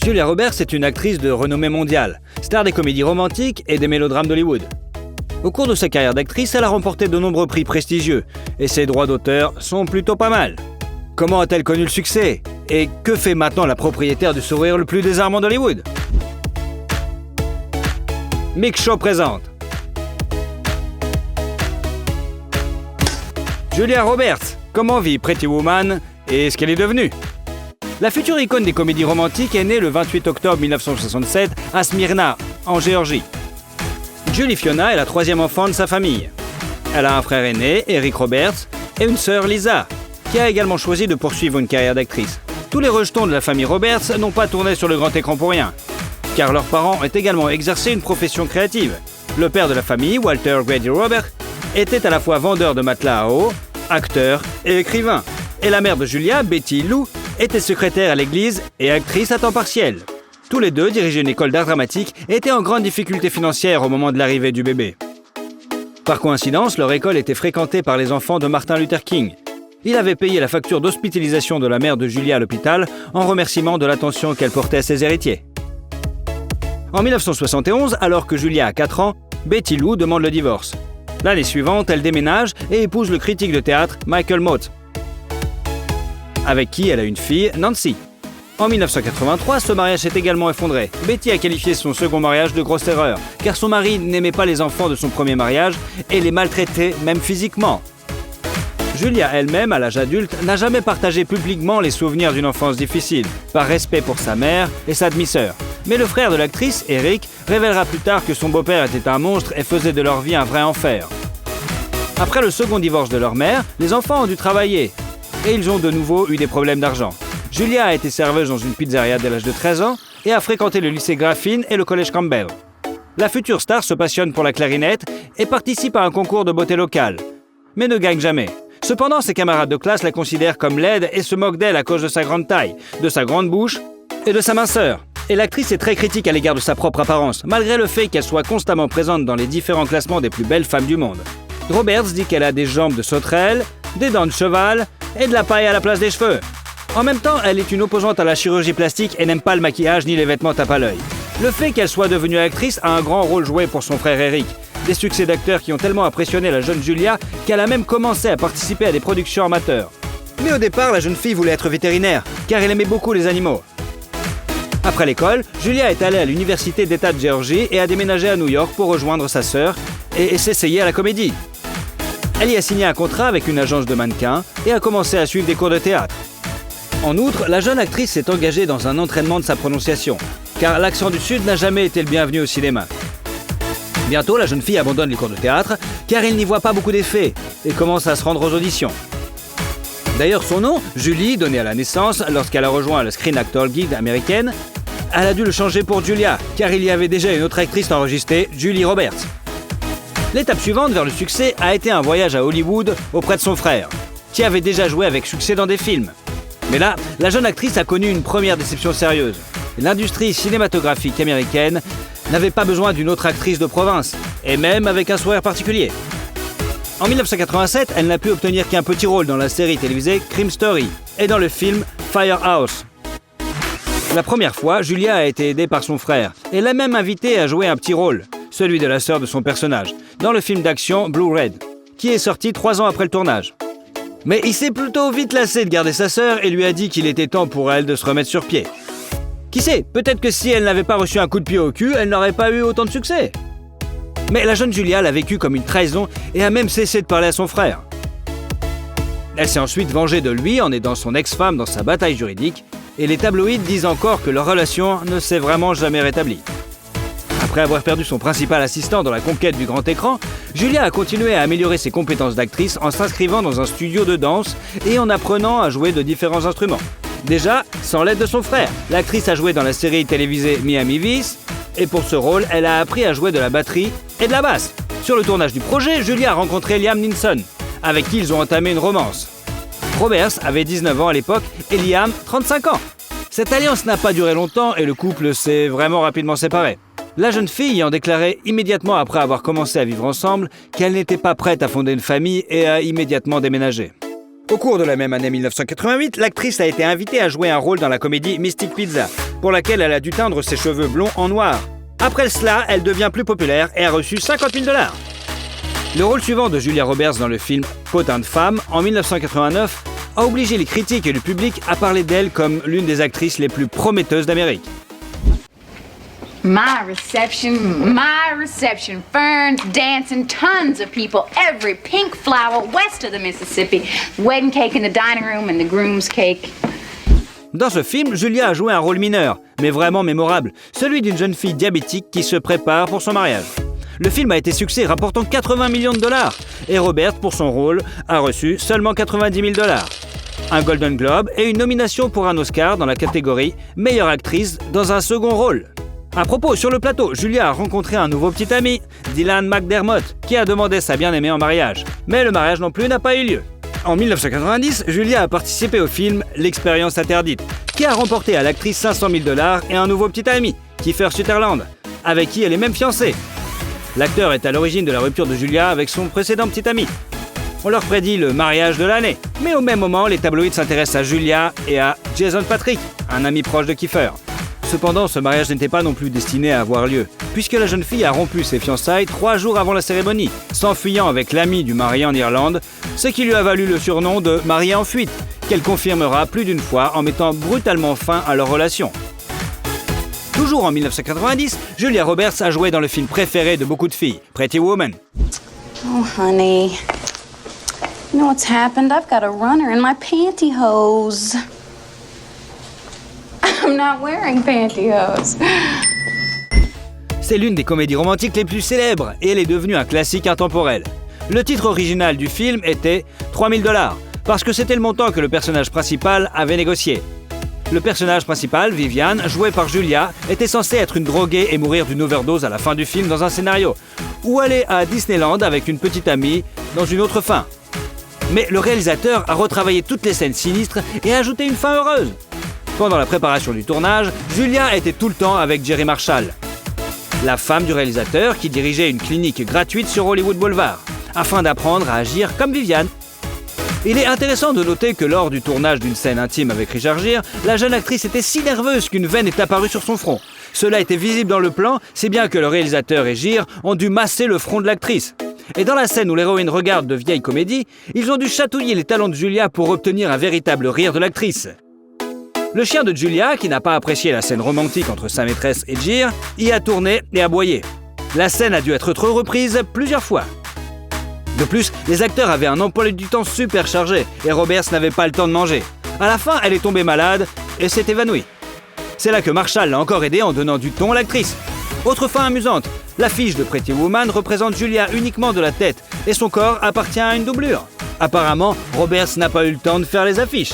Julia Roberts est une actrice de renommée mondiale, star des comédies romantiques et des mélodrames d'Hollywood. Au cours de sa carrière d'actrice, elle a remporté de nombreux prix prestigieux et ses droits d'auteur sont plutôt pas mal. Comment a-t-elle connu le succès? Et que fait maintenant la propriétaire du sourire le plus désarmant d'Hollywood? Mix Show présente Julia Roberts, comment vit Pretty Woman et ce qu'elle est devenue? La future icône des comédies romantiques est née le 28 octobre 1967 à Smyrna, en Géorgie. Julie Fiona est la troisième enfant de sa famille. Elle a un frère aîné, Eric Roberts, et une sœur, Lisa, qui a également choisi de poursuivre une carrière d'actrice. Tous les rejetons de la famille Roberts n'ont pas tourné sur le grand écran pour rien, car leurs parents ont également exercé une profession créative. Le père de la famille, Walter Grady Roberts, était à la fois vendeur de matelas à eau, acteur et écrivain. Et la mère de Julia, Betty Lou, était secrétaire à l'église et actrice à temps partiel. Tous les deux dirigeaient une école d'art dramatique et étaient en grande difficulté financière au moment de l'arrivée du bébé. Par coïncidence, leur école était fréquentée par les enfants de Martin Luther King. Il avait payé la facture d'hospitalisation de la mère de Julia à l'hôpital en remerciement de l'attention qu'elle portait à ses héritiers. En 1971, alors que Julia a 4 ans, Betty Lou demande le divorce. L'année suivante, elle déménage et épouse le critique de théâtre Michael Mott, avec qui elle a une fille, Nancy. En 1983, ce mariage s'est également effondré. Betty a qualifié son second mariage de grosse erreur, car son mari n'aimait pas les enfants de son premier mariage et les maltraitait, même physiquement. Julia elle-même, à l'âge adulte, n'a jamais partagé publiquement les souvenirs d'une enfance difficile, par respect pour sa mère et sa demi-sœur. Mais le frère de l'actrice, Eric, révélera plus tard que son beau-père était un monstre et faisait de leur vie un vrai enfer. Après le second divorce de leur mère, les enfants ont dû travailler, et ils ont de nouveau eu des problèmes d'argent. Julia a été serveuse dans une pizzeria dès l'âge de 13 ans et a fréquenté le lycée Graffin et le collège Campbell. La future star se passionne pour la clarinette et participe à un concours de beauté local, mais ne gagne jamais. Cependant, ses camarades de classe la considèrent comme laide et se moquent d'elle à cause de sa grande taille, de sa grande bouche et de sa minceur. Et l'actrice est très critique à l'égard de sa propre apparence, malgré le fait qu'elle soit constamment présente dans les différents classements des plus belles femmes du monde. Roberts dit qu'elle a des jambes de sauterelle, des dents de cheval et de la paille à la place des cheveux. En même temps, elle est une opposante à la chirurgie plastique et n'aime pas le maquillage ni les vêtements tape à l'œil. Le fait qu'elle soit devenue actrice a un grand rôle joué pour son frère Eric. Des succès d'acteurs qui ont tellement impressionné la jeune Julia qu'elle a même commencé à participer à des productions amateurs. Mais au départ, la jeune fille voulait être vétérinaire, car elle aimait beaucoup les animaux. Après l'école, Julia est allée à l'université d'État de Géorgie et a déménagé à New York pour rejoindre sa sœur et s'essayer à la comédie. Elle y a signé un contrat avec une agence de mannequins et a commencé à suivre des cours de théâtre. En outre, la jeune actrice s'est engagée dans un entraînement de sa prononciation, car l'accent du Sud n'a jamais été le bienvenu au cinéma. Bientôt, la jeune fille abandonne les cours de théâtre, car elle n'y voit pas beaucoup d'effets, et commence à se rendre aux auditions. D'ailleurs, son nom, Julie, donné à la naissance lorsqu'elle a rejoint la Screen Actors Guild américaine, elle a dû le changer pour Julia, car il y avait déjà une autre actrice enregistrée, Julie Roberts. L'étape suivante vers le succès a été un voyage à Hollywood auprès de son frère, qui avait déjà joué avec succès dans des films. Mais là, la jeune actrice a connu une première déception sérieuse. L'industrie cinématographique américaine n'avait pas besoin d'une autre actrice de province, et même avec un sourire particulier. En 1987, elle n'a pu obtenir qu'un petit rôle dans la série télévisée Crime Story et dans le film Firehouse. La première fois, Julia a été aidée par son frère et l'a même invitée à jouer un petit rôle, celui de la sœur de son personnage, dans le film d'action Blue Red, qui est sorti 3 ans après le tournage. Mais il s'est plutôt vite lassé de garder sa sœur et lui a dit qu'il était temps pour elle de se remettre sur pied. Qui sait, peut-être que si elle n'avait pas reçu un coup de pied au cul, elle n'aurait pas eu autant de succès. Mais la jeune Julia l'a vécu comme une trahison et a même cessé de parler à son frère. Elle s'est ensuite vengée de lui en aidant son ex-femme dans sa bataille juridique, et les tabloïds disent encore que leur relation ne s'est vraiment jamais rétablie. Après avoir perdu son principal assistant dans la conquête du grand écran, Julia a continué à améliorer ses compétences d'actrice en s'inscrivant dans un studio de danse et en apprenant à jouer de différents instruments. Déjà, sans l'aide de son frère, l'actrice a joué dans la série télévisée Miami Vice, et pour ce rôle, elle a appris à jouer de la batterie et de la basse. Sur le tournage du projet, Julia a rencontré Liam Neeson, avec qui ils ont entamé une romance. Roberts avait 19 ans à l'époque et Liam 35 ans. Cette alliance n'a pas duré longtemps et le couple s'est vraiment rapidement séparé. La jeune fille ayant déclaré immédiatement après avoir commencé à vivre ensemble qu'elle n'était pas prête à fonder une famille et a immédiatement déménagé. Au cours de la même année 1988, l'actrice a été invitée à jouer un rôle dans la comédie Mystic Pizza, pour laquelle elle a dû teindre ses cheveux blonds en noir. Après cela, elle devient plus populaire et a reçu 50 000 $. Le rôle suivant de Julia Roberts dans le film Potin de femme, en 1989, a obligé les critiques et le public à parler d'elle comme l'une des actrices les plus prometteuses d'Amérique. My reception, ferns, dancing, tons of people, every pink flower west of the Mississippi, wedding cake in the dining room and the groom's cake. Dans ce film, Julia a joué un rôle mineur, mais vraiment mémorable, celui d'une jeune fille diabétique qui se prépare pour son mariage. Le film a été succès, rapportant 80 millions de $, et Roberts, pour son rôle, a reçu seulement 90 000 $. Un Golden Globe et une nomination pour un Oscar dans la catégorie meilleure actrice dans un second rôle. À propos, sur le plateau, Julia a rencontré un nouveau petit ami, Dylan McDermott, qui a demandé sa bien-aimée en mariage. Mais le mariage non plus n'a pas eu lieu. En 1990, Julia a participé au film L'expérience interdite, qui a remporté à l'actrice 500 000 $ et un nouveau petit ami, Kiefer Sutherland, avec qui elle est même fiancée. L'acteur est à l'origine de la rupture de Julia avec son précédent petit ami. On leur prédit le mariage de l'année. Mais au même moment, les tabloïds s'intéressent à Julia et à Jason Patric, un ami proche de Kiefer. Cependant, ce mariage n'était pas non plus destiné à avoir lieu, puisque la jeune fille a rompu ses fiançailles 3 jours avant la cérémonie, s'enfuyant avec l'ami du marié en Irlande, ce qui lui a valu le surnom de « mariée en fuite », qu'elle confirmera plus d'une fois en mettant brutalement fin à leur relation. Toujours en 1990, Julia Roberts a joué dans le film préféré de beaucoup de filles, Pretty Woman. Oh, honey. You know what's happened? I've got a runner in my pantyhose. I'm not wearing pantyhose. C'est l'une des comédies romantiques les plus célèbres et elle est devenue un classique intemporel. Le titre original du film était 3 000 $, parce que c'était le montant que le personnage principal avait négocié. Le personnage principal, Viviane, joué par Julia, était censé être une droguée et mourir d'une overdose à la fin du film dans un scénario, ou aller à Disneyland avec une petite amie dans une autre fin. Mais le réalisateur a retravaillé toutes les scènes sinistres et a ajouté une fin heureuse. Pendant la préparation du tournage, Julia était tout le temps avec Jerry Marshall, la femme du réalisateur qui dirigeait une clinique gratuite sur Hollywood Boulevard, afin d'apprendre à agir comme Viviane. Il est intéressant de noter que lors du tournage d'une scène intime avec Richard Gere, la jeune actrice était si nerveuse qu'une veine est apparue sur son front. Cela était visible dans le plan, si bien que le réalisateur et Gere ont dû masser le front de l'actrice. Et dans la scène où l'héroïne regarde de vieilles comédies, ils ont dû chatouiller les talons de Julia pour obtenir un véritable rire de l'actrice. Le chien de Julia, qui n'a pas apprécié la scène romantique entre sa maîtresse et Gere, y a tourné et aboyé. La scène a dû être reprise plusieurs fois. De plus, les acteurs avaient un emploi du temps super chargé et Roberts n'avait pas le temps de manger. À la fin, elle est tombée malade et s'est évanouie. C'est là que Marshall l'a encore aidée en donnant du ton à l'actrice. Autre fin amusante, l'affiche de Pretty Woman représente Julia uniquement de la tête et son corps appartient à une doublure. Apparemment, Roberts n'a pas eu le temps de faire les affiches.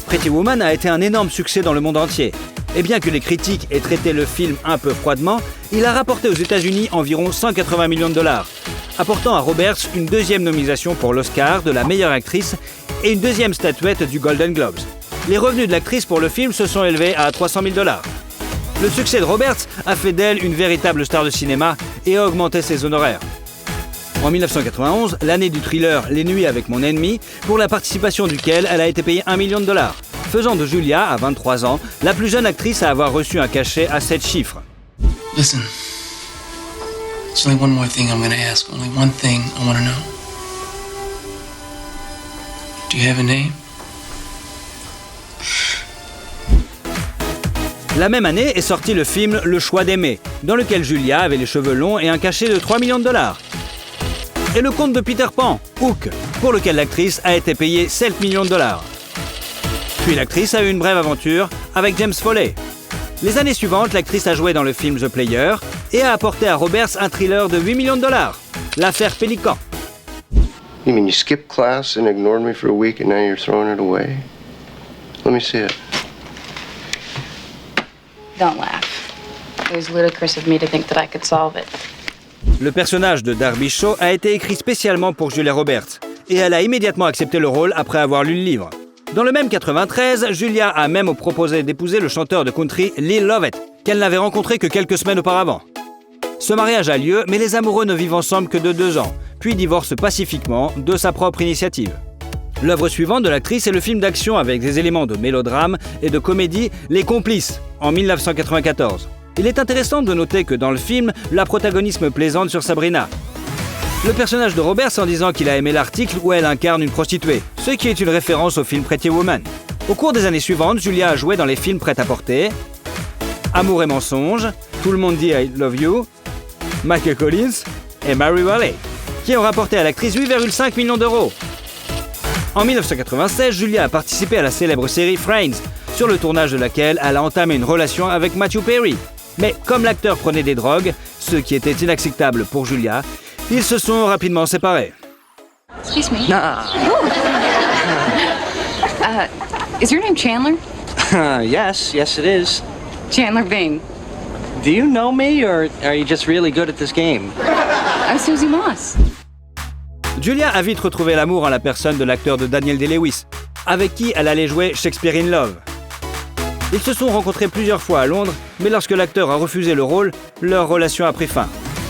Pretty Woman a été un énorme succès dans le monde entier. Et bien que les critiques aient traité le film un peu froidement, il a rapporté aux États-Unis environ 180 millions de $, apportant à Roberts une deuxième nomination pour l'Oscar de la meilleure actrice et une deuxième statuette du Golden Globes. Les revenus de l'actrice pour le film se sont élevés à 300 000 $. Le succès de Roberts a fait d'elle une véritable star de cinéma et a augmenté ses honoraires. En 1991, l'année du thriller Les Nuits avec mon ennemi, pour la participation duquel elle a été payée 1 million de $, faisant de Julia, à 23 ans, la plus jeune actrice à avoir reçu un cachet à 7 chiffres. Listen, there's only one more thing I'm gonna ask, only one thing I want to know. Do you have a name? La même année est sorti le film Le choix d'aimer, dans lequel Julia avait les cheveux longs et un cachet de 3 millions de $. Et le conte de Peter Pan, Hook, pour lequel l'actrice a été payée 7 millions de $. Puis l'actrice a eu une brève aventure avec James Foley. Les années suivantes, l'actrice a joué dans le film The Player et a apporté à Roberts un thriller de 8 millions de $, l'affaire Pélican. You mean you skipped class and ignored me for a week and now you're throwing it away? Let me see it. Don't laugh. It was ludicrous of me to think that I could solve it. Le personnage de Darby Shaw a été écrit spécialement pour Julia Roberts et elle a immédiatement accepté le rôle après avoir lu le livre. Dans le même 93, Julia a même proposé d'épouser le chanteur de country Lil Lovett, qu'elle n'avait rencontré que quelques semaines auparavant. Ce mariage a lieu, mais les amoureux ne vivent ensemble que de 2 ans, puis divorce pacifiquement de sa propre initiative. L'œuvre suivante de l'actrice est le film d'action avec des éléments de mélodrame et de comédie Les Complices, en 1994. Il est intéressant de noter que dans le film, la protagoniste plaisante sur Sabrina. Le personnage de Roberts en disant qu'il a aimé l'article où elle incarne une prostituée, ce qui est une référence au film Pretty Woman. Au cours des années suivantes, Julia a joué dans les films Prêt-à-porter, Amour et mensonge, Tout le monde dit I love you, Michael Collins et Mary Valley, qui ont rapporté à l'actrice 8,5 millions d'euros. En 1996, Julia a participé à la célèbre série Friends, sur le tournage de laquelle elle a entamé une relation avec Matthew Perry. Mais comme l'acteur prenait des drogues, ce qui était inacceptable pour Julia, ils se sont rapidement séparés. Excuse me. Is your name Chandler? Yes, it is. Chandler Bing. Do you know me, or are you just really good at this game? I'm Susie Moss. Julia a vite retrouvé l'amour en la personne de l'acteur de Daniel Day-Lewis, avec qui elle allait jouer Shakespeare in Love. Ils se sont rencontrés plusieurs fois à Londres, mais lorsque l'acteur a refusé le rôle, leur relation a pris fin.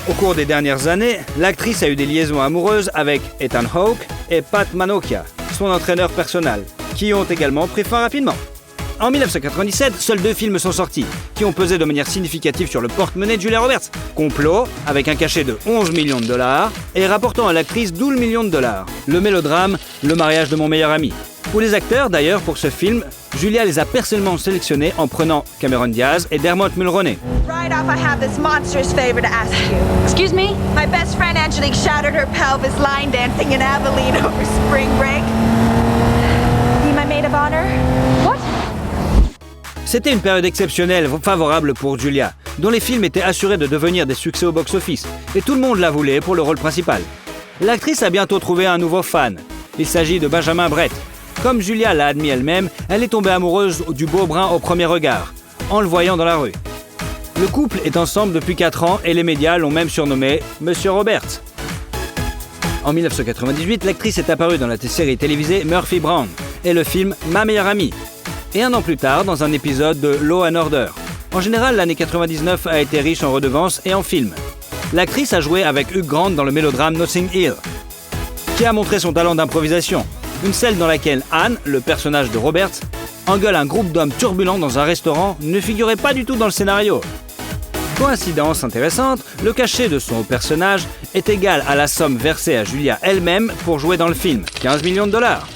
Au cours des dernières années, l'actrice a eu des liaisons amoureuses avec Ethan Hawke et Pat Manokia, son entraîneur personnel, qui ont également pris fin rapidement. En 1997, seuls 2 films sont sortis, qui ont pesé de manière significative sur le porte-monnaie de Julia Roberts. Complot, avec un cachet de 11 millions de dollars, et rapportant à l'actrice 12 millions de dollars. Le mélodrame, Le mariage de mon meilleur ami. Pour les acteurs, d'ailleurs, pour ce film, Julia les a personnellement sélectionnés en prenant Cameron Diaz et Dermot Mulroney. Right off, I have this monstrous favor to ask you. Excuse me? My best friend Angelique shattered her pelvis line dancing in Abilene over spring break. Be my maid of honor? What? C'était une période exceptionnelle favorable pour Julia, dont les films étaient assurés de devenir des succès au box-office, et tout le monde la voulait pour le rôle principal. L'actrice a bientôt trouvé un nouveau fan. Il s'agit de Benjamin Bratt. Comme Julia l'a admis elle-même, elle est tombée amoureuse du beau brun au premier regard, en le voyant dans la rue. Le couple est ensemble depuis 4 ans et les médias l'ont même surnommé Monsieur Roberts. En 1998, l'actrice est apparue dans la série télévisée Murphy Brown et le film Ma meilleure amie. Et un an plus tard, dans un épisode de Law & Order. En général, l'année 99 a été riche en redevances et en films. L'actrice a joué avec Hugh Grant dans le mélodrame Notting Hill, qui a montré son talent d'improvisation. Une scène dans laquelle Anne, le personnage de Roberts, engueule un groupe d'hommes turbulents dans un restaurant ne figurait pas du tout dans le scénario. Coïncidence intéressante, le cachet de son personnage est égal à la somme versée à Julia elle-même pour jouer dans le film, 15 millions de dollars.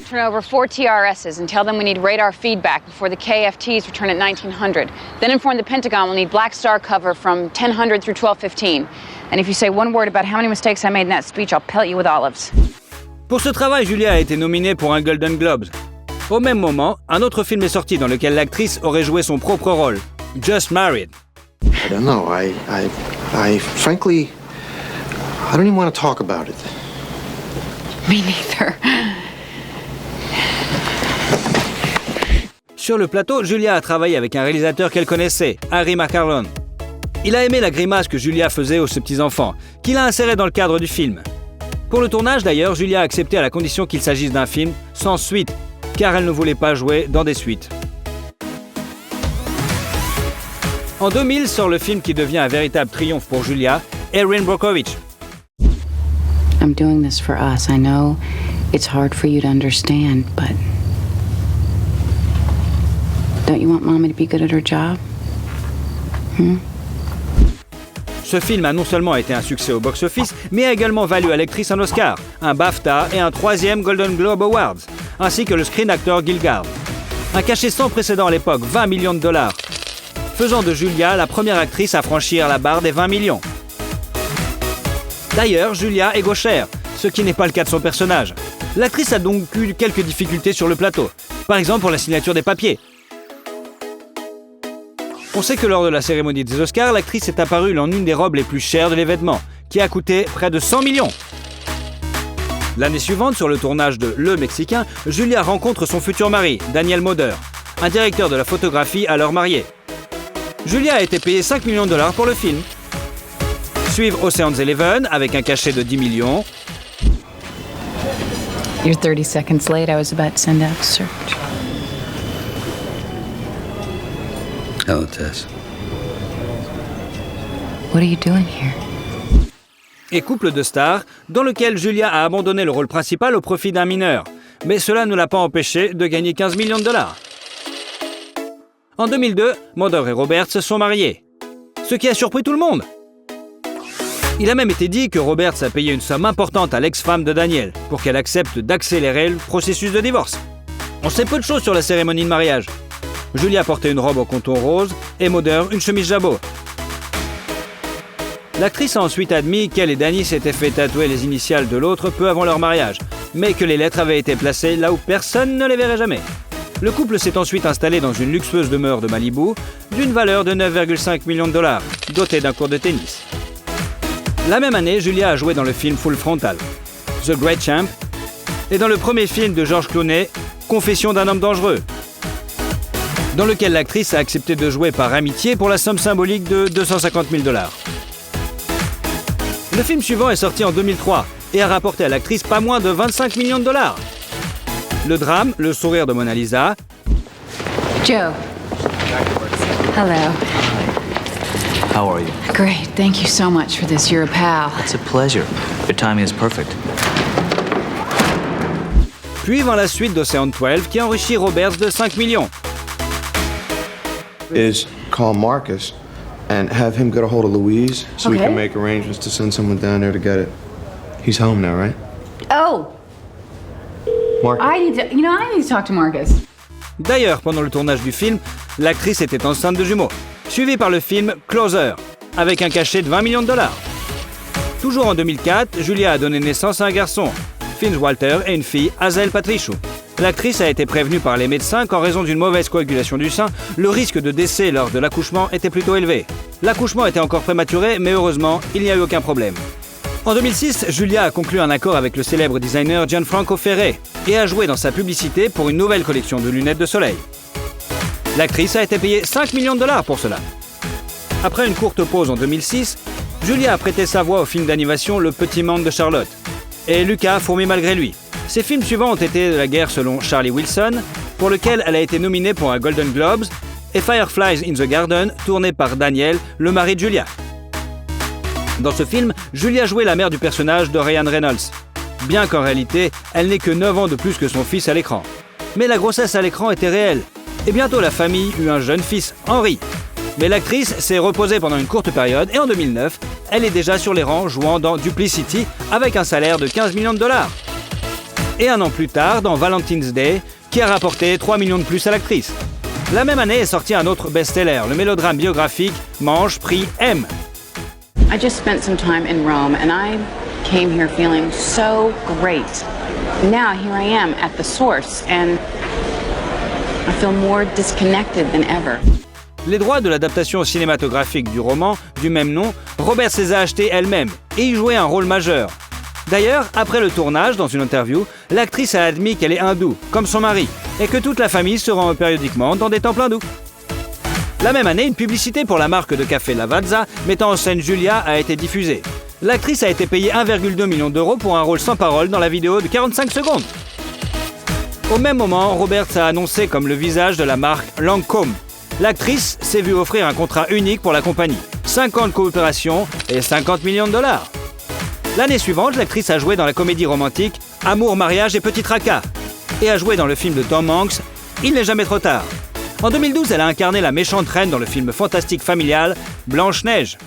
Turn over 4 TRSs and tell them we need radar feedback before the KFTs return at 1900. Then inform the Pentagon we'll need Black Star cover from 1000 through 1215. And if you say one word about how many mistakes I made in that speech, I'll pellet you with olives. Pour ce travail, Julia a été nominée pour un Golden Globes. Au même moment, un autre film est sorti dans lequel l'actrice aurait joué son propre rôle, Just Married. I don't know. I frankly, I don't even want to talk about it. Me neither. Sur le plateau, Julia a travaillé avec un réalisateur qu'elle connaissait, Harry McCarlon. Il a aimé la grimace que Julia faisait aux ses petits-enfants, qu'il a inséré dans le cadre du film. Pour le tournage d'ailleurs, Julia a accepté à la condition qu'il s'agisse d'un film sans suite, car elle ne voulait pas jouer dans des suites. En 2000 sort le film qui devient un véritable triomphe pour Julia, Erin Brockovich. I'm doing this for us. I know it's hard for you to understand, but don't you want Mommy to be good at her job? Ce film a non seulement été un succès au box-office, mais a également valu à l'actrice un Oscar, un BAFTA et un 3e Golden Globe Awards, ainsi que le Screen Actor Guild. Un cachet sans précédent à l'époque, 20 millions de dollars, faisant de Julia la première actrice à franchir la barre des 20 millions. D'ailleurs, Julia est gauchère, ce qui n'est pas le cas de son personnage. L'actrice a donc eu quelques difficultés sur le plateau, par exemple pour la signature des papiers. On sait que lors de la cérémonie des Oscars, l'actrice est apparue en une des robes les plus chères de l'événement, qui a coûté près de 100 millions. L'année suivante, sur le tournage de Le Mexicain, Julia rencontre son futur mari, Daniel Moder, un directeur de la photographie alors marié. Julia a été payée 5 millions de dollars pour le film. Suivent Ocean's 11 avec un cachet de 10 millions. You're 30 seconds late. I was about to send out a search. Hello, Tess. What are you doing here? et couple de stars, dans lequel Julia a abandonné le rôle principal au profit d'un mineur. Mais cela ne l'a pas empêché de gagner 15 millions de dollars. En 2002, Mulder et Roberts se sont mariés, ce qui a surpris tout le monde. Il a même été dit que Roberts a payé une somme importante à l'ex-femme de Daniel pour qu'elle accepte d'accélérer le processus de divorce. On sait peu de choses sur la cérémonie de mariage. Julia portait une robe au contour rose et Mulder une chemise jabot. L'actrice a ensuite admis qu'elle et Danny s'étaient fait tatouer les initiales de l'autre peu avant leur mariage, mais que les lettres avaient été placées là où personne ne les verrait jamais. Le couple s'est ensuite installé dans une luxueuse demeure de Malibu d'une valeur de 9,5 millions de dollars, dotée d'un court de tennis. La même année, Julia a joué dans le film Full Frontal, The Great Champ, et dans le premier film de George Clooney, Confession d'un homme dangereux, dans lequel l'actrice a accepté de jouer par amitié pour la somme symbolique de 250 000 dollars. Le film suivant est sorti en 2003 et a rapporté à l'actrice pas moins de 25 millions de dollars. Le drame, Le sourire de Mona Lisa. Joe. Hello. How are you? Great. Thank you so much for this. You're a pal. It's a pleasure. Your timing is perfect. Puis vint la suite d'Ocean 12 qui enrichit Roberts de 5 millions. Is call Marcus and have him get a hold of Louise so we Okay. can make arrangements to send someone down there to get it. He's home now, right? Oh, Marcus. I need to talk to Marcus. D'ailleurs, pendant le tournage du film, l'actrice était enceinte de jumeaux, suivi par le film Closer, avec un cachet de 20 millions de dollars. Toujours en 2004, Julia a donné naissance à un garçon, Finn Walter, et une fille, Hazel Patrichou. L'actrice a été prévenue par les médecins qu'en raison d'une mauvaise coagulation du sein, le risque de décès lors de l'accouchement était plutôt élevé. L'accouchement était encore prématuré, mais heureusement, il n'y a eu aucun problème. En 2006, Julia a conclu un accord avec le célèbre designer Gianfranco Ferré et a joué dans sa publicité pour une nouvelle collection de lunettes de soleil. L'actrice a été payée 5 millions de dollars pour cela. Après une courte pause en 2006, Julia a prêté sa voix au film d'animation Le Petit Monde de Charlotte. Et Lucas a fourmi malgré lui. Ses films suivants ont été De la guerre selon Charlie Wilson, pour lequel elle a été nominée pour un Golden Globes, et Fireflies in the Garden, tourné par Daniel, le mari de Julia. Dans ce film, Julia jouait la mère du personnage de Ryan Reynolds, bien qu'en réalité, elle n'ait que 9 ans de plus que son fils à l'écran. Mais la grossesse à l'écran était réelle, et bientôt la famille eut un jeune fils, Henry. Mais l'actrice s'est reposée pendant une courte période, et en 2009, elle est déjà sur les rangs jouant dans Duplicity avec un salaire de 15 millions de dollars. Et un an plus tard, dans Valentine's Day, qui a rapporté 3 millions de plus à l'actrice. La même année est sorti un autre best-seller, le mélodrame biographique Mange, Prie, Aime. I just spent some time in Rome and I came here feeling so great. Now here I am at the source and I feel more disconnected than ever. Les droits de l'adaptation cinématographique du roman du même nom, Roberts les a achetés elle-même et y jouait un rôle majeur. D'ailleurs, après le tournage, dans une interview, l'actrice a admis qu'elle est hindoue, comme son mari, et que toute la famille se rend périodiquement dans des temples hindous. La même année, une publicité pour la marque de café Lavazza mettant en scène Julia a été diffusée. L'actrice a été payée 1,2 million d'euros pour un rôle sans parole dans la vidéo de 45 secondes. Au même moment, Roberts a annoncé comme le visage de la marque Lancôme. L'actrice s'est vue offrir un contrat unique pour la compagnie, 5 ans de coopération et 50 millions de dollars. L'année suivante, l'actrice a joué dans la comédie romantique Amour, mariage et petit tracas et a joué dans le film de Tom Hanks Il n'est jamais trop tard. En 2012, elle a incarné la méchante reine dans le film fantastique familial Blanche-Neige.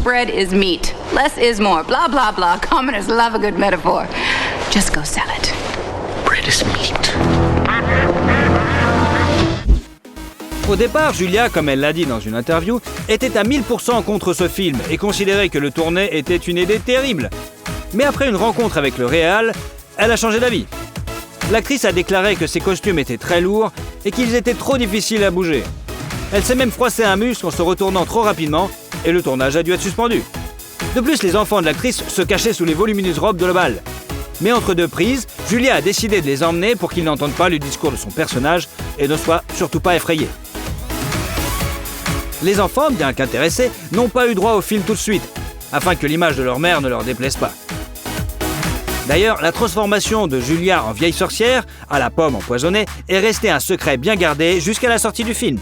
Bread is meat. Less is more. Blah, blah, blah. Commoners love a good metaphor. Just go sell it. Bread is meat. Au départ, Julia, comme elle l'a dit dans une interview, était à 1000% contre ce film et considérait que le tourner était une idée terrible. Mais après une rencontre avec le réal, elle a changé d'avis. L'actrice a déclaré que ses costumes étaient très lourds et qu'ils étaient trop difficiles à bouger. Elle s'est même froissé un muscle en se retournant trop rapidement et le tournage a dû être suspendu. De plus, les enfants de l'actrice se cachaient sous les volumineuses robes de Lobal. Mais entre deux prises, Julia a décidé de les emmener pour qu'ils n'entendent pas le discours de son personnage et ne soient surtout pas effrayés. Les enfants, bien qu'intéressés, n'ont pas eu droit au film tout de suite, afin que l'image de leur mère ne leur déplaise pas. D'ailleurs, la transformation de Julia en vieille sorcière, à la pomme empoisonnée, est restée un secret bien gardé jusqu'à la sortie du film.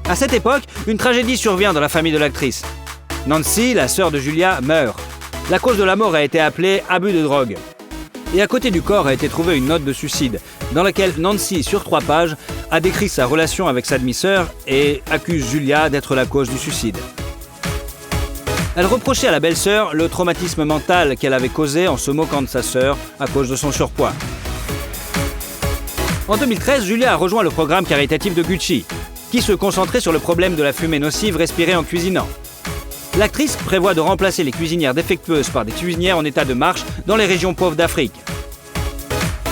À cette époque, une tragédie survient dans la famille de l'actrice. Nancy, la sœur de Julia, meurt. La cause de la mort a été appelée abus de drogue. Et à côté du corps a été trouvée une note de suicide, dans laquelle Nancy, sur 3 pages, a décrit sa relation avec sa demi-sœur et accuse Julia d'être la cause du suicide. Elle reprochait à la belle-sœur le traumatisme mental qu'elle avait causé en se moquant de sa sœur à cause de son surpoids. En 2013, Julia a rejoint le programme caritatif de Gucci, qui se concentrait sur le problème de la fumée nocive respirée en cuisinant. L'actrice prévoit de remplacer les cuisinières défectueuses par des cuisinières en état de marche dans les régions pauvres d'Afrique.